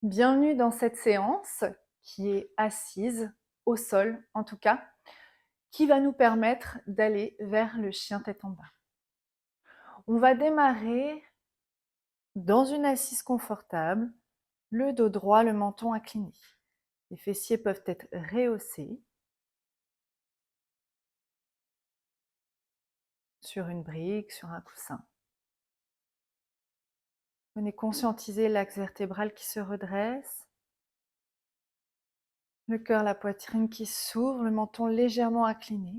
Bienvenue dans cette séance qui est assise au sol en tout cas, qui va nous permettre d'aller vers le chien tête en bas. On va démarrer dans une assise confortable, le dos droit, le menton incliné. Les fessiers peuvent être rehaussés sur une brique, sur un coussin. Venez conscientiser l'axe vertébral qui se redresse, le cœur, la poitrine qui s'ouvre, le menton légèrement incliné.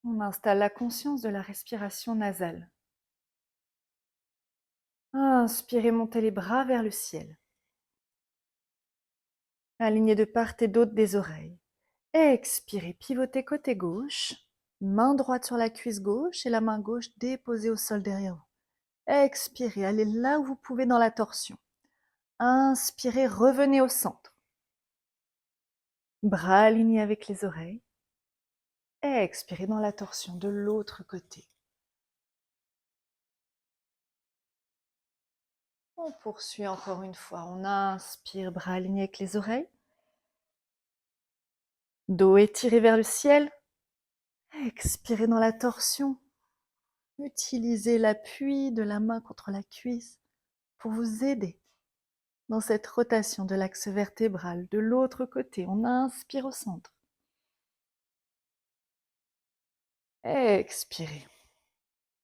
On installe la conscience de la respiration nasale. Inspirez, montez les bras vers le ciel. Alignez de part et d'autre des oreilles. Expirez, pivotez côté gauche. Main droite sur la cuisse gauche et la main gauche déposée au sol derrière vous. Expirez, allez là où vous pouvez dans la torsion. Inspirez, revenez au centre. Bras alignés avec les oreilles. Expirez dans la torsion de l'autre côté. On poursuit encore une fois. On inspire, bras alignés avec les oreilles. Dos étiré vers le ciel. Expirez dans la torsion. Utilisez l'appui de la main contre la cuisse pour vous aider dans cette rotation de l'axe vertébral. De l'autre côté, on inspire au centre. Expirez.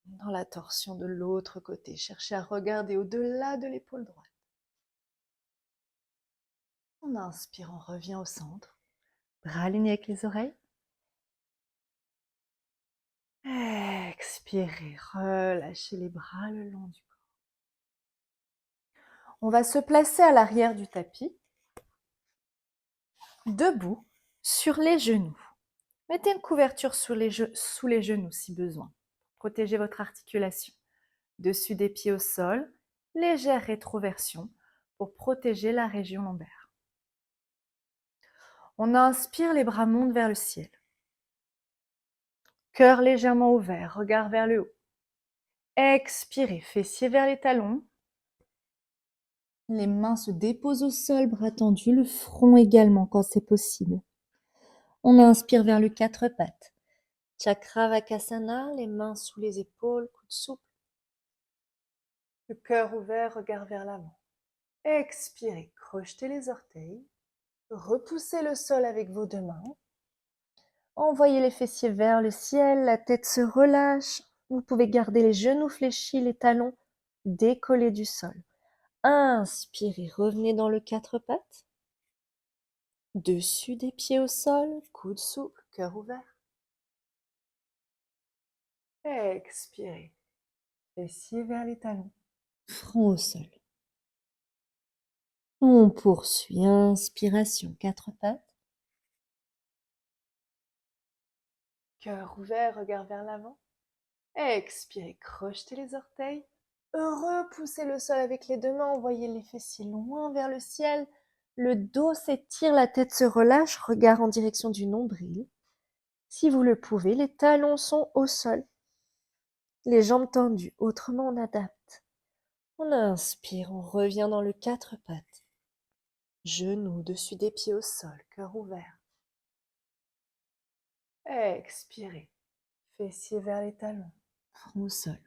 Dans la torsion de l'autre côté, cherchez à regarder au-delà de l'épaule droite. On inspire, on revient au centre. Bras alignés avec les oreilles. Expirez, relâchez les bras le long du corps. On va se placer à l'arrière du tapis, debout, sur les genoux. Mettez une couverture sous les genoux si besoin. Protégez votre articulation. Dessus des pieds au sol, légère rétroversion pour protéger la région lombaire. On inspire, les bras montent vers le ciel. Cœur légèrement ouvert, regard vers le haut. Expirez, fessiers vers les talons. Les mains se déposent au sol, bras tendus, le front également quand c'est possible. On inspire vers le quatre pattes. Chakravakasana, les mains sous les épaules, coudes souples. Le cœur ouvert, regard vers l'avant. Expirez, crochetez les orteils. Repoussez le sol avec vos deux mains. Envoyez les fessiers vers le ciel, la tête se relâche. Vous pouvez garder les genoux fléchis, les talons décollés du sol. Inspirez, revenez dans le quatre pattes. Dessus des pieds au sol, coudes souples, cœur ouvert. Expirez, fessiers vers les talons, front au sol. On poursuit, inspiration, quatre pattes. Cœur ouvert, regard vers l'avant. Expirez, crochetez les orteils. Repoussez le sol avec les deux mains, envoyez les fessiers loin vers le ciel. Le dos s'étire, la tête se relâche, regard en direction du nombril. Si vous le pouvez, les talons sont au sol. Les jambes tendues, autrement on adapte. On inspire, on revient dans le quatre pattes. Genoux dessus des pieds au sol, cœur ouvert. Expirez, fessiers vers les talons, front au sol.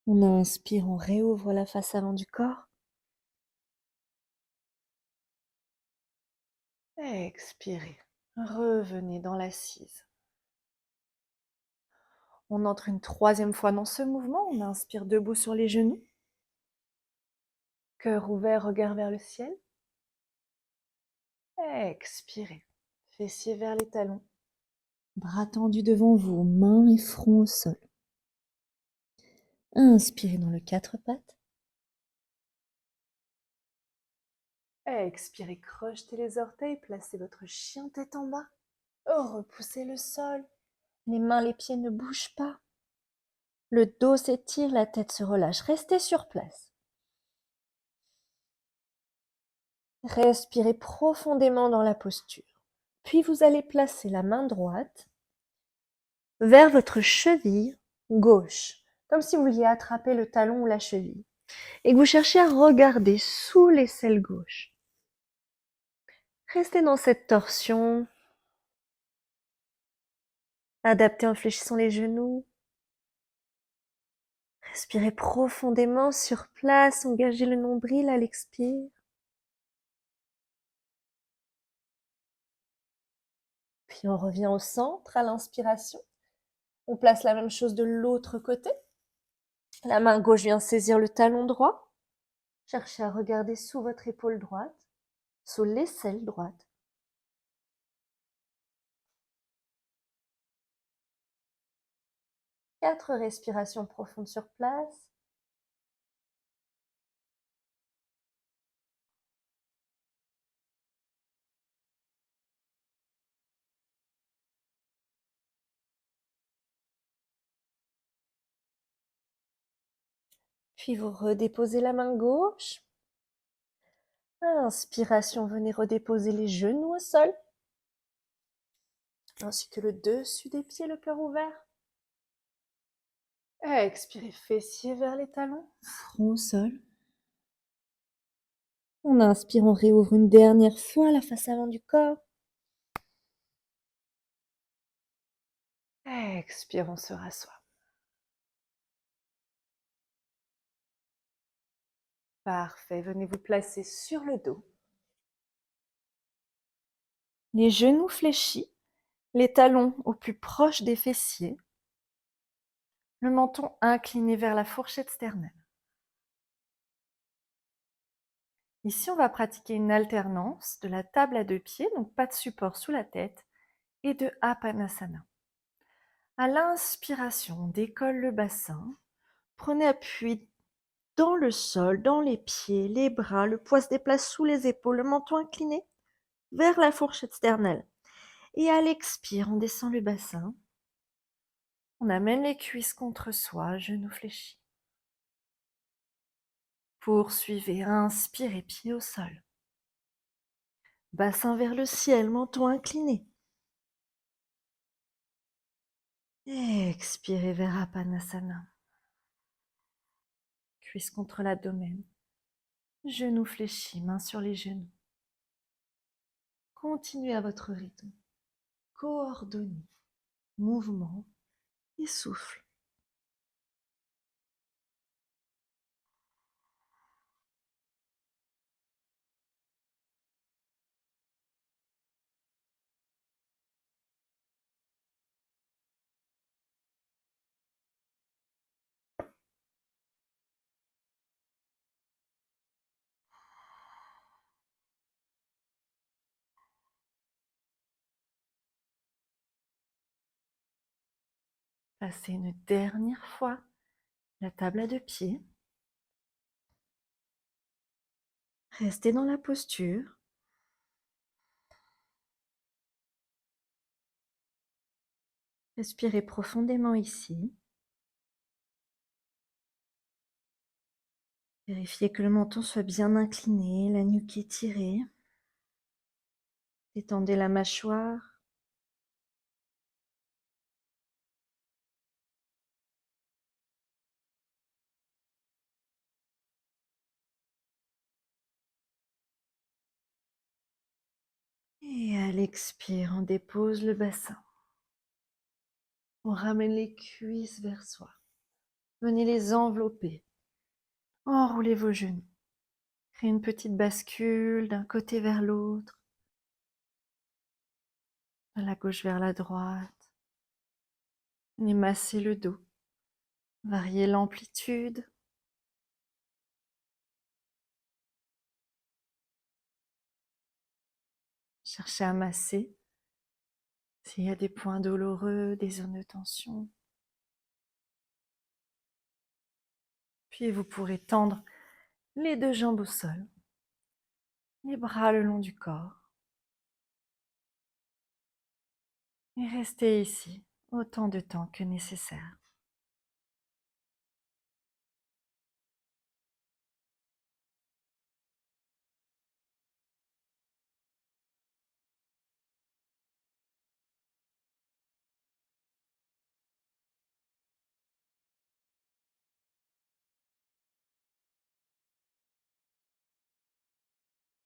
On inspire, on réouvre la face avant du corps. Expirez, revenez dans l'assise. On entre une troisième fois dans ce mouvement. On inspire debout sur les genoux. Cœur ouvert, regard vers le ciel. Expirez, fessiers vers les talons. Bras tendus devant vous, mains et front au sol. Inspirez dans le quatre pattes. Expirez, crochetez les orteils, placez votre chien tête en bas. Repoussez le sol. Les mains, les pieds ne bougent pas. Le dos s'étire, la tête se relâche. Restez sur place. Respirez profondément dans la posture. Puis vous allez placer la main droite vers votre cheville gauche. comme si vous vouliez attraper le talon ou la cheville, et que vous cherchez à regarder sous l'aisselle gauche. Restez dans cette torsion, adaptez en fléchissant les genoux. Respirez profondément sur place, engagez le nombril à l'expire. Puis on revient au centre à l'inspiration. On place la même chose de l'autre côté. La main gauche vient saisir le talon droit. Cherchez à regarder sous votre épaule droite, sous l'aisselle droite. Quatre respirations profondes sur place. Puis vous redéposez la main gauche. Inspiration, venez redéposer les genoux au sol, ainsi que le dessus des pieds, le cœur ouvert. Expirez, fessiers vers les talons, front au sol. On inspire, on réouvre une dernière fois la face avant du corps. Expire, on se rassoit. Parfait, venez vous placer sur le dos. Les genoux fléchis, les talons au plus proche des fessiers, le menton incliné vers la fourchette sternelle. Ici, on va pratiquer une alternance de la table à deux pieds, donc pas de support sous la tête, et de Apanasana. À l'inspiration, on décolle le bassin, prenez appui dans le sol, dans les pieds, les bras, le poids se déplace sous les épaules, le menton incliné vers la fourchette sternelle. Et à l'expire, on descend le bassin, on amène les cuisses contre soi, genoux fléchis. Poursuivez, inspirez, pieds au sol. Bassin vers le ciel, menton incliné. Expirez vers Apanasana. Cuisse contre l'abdomen. Genoux fléchis, mains sur les genoux. Continuez à votre rythme. Coordonnez mouvement et souffle. Passez une dernière fois la table à deux pieds. Restez dans la posture. Respirez profondément ici. Vérifiez que le menton soit bien incliné, la nuque étirée. Détendez la mâchoire. Et à l'expire, on dépose le bassin. On ramène les cuisses vers soi. Venez les envelopper. Enroulez vos genoux. Créez une petite bascule d'un côté vers l'autre. De la gauche vers la droite. Venez masser le dos. Variez l'amplitude. Cherchez à masser s'il y a des points douloureux, des zones de tension. Puis vous pourrez tendre les deux jambes au sol, les bras le long du corps. Et restez ici autant de temps que nécessaire.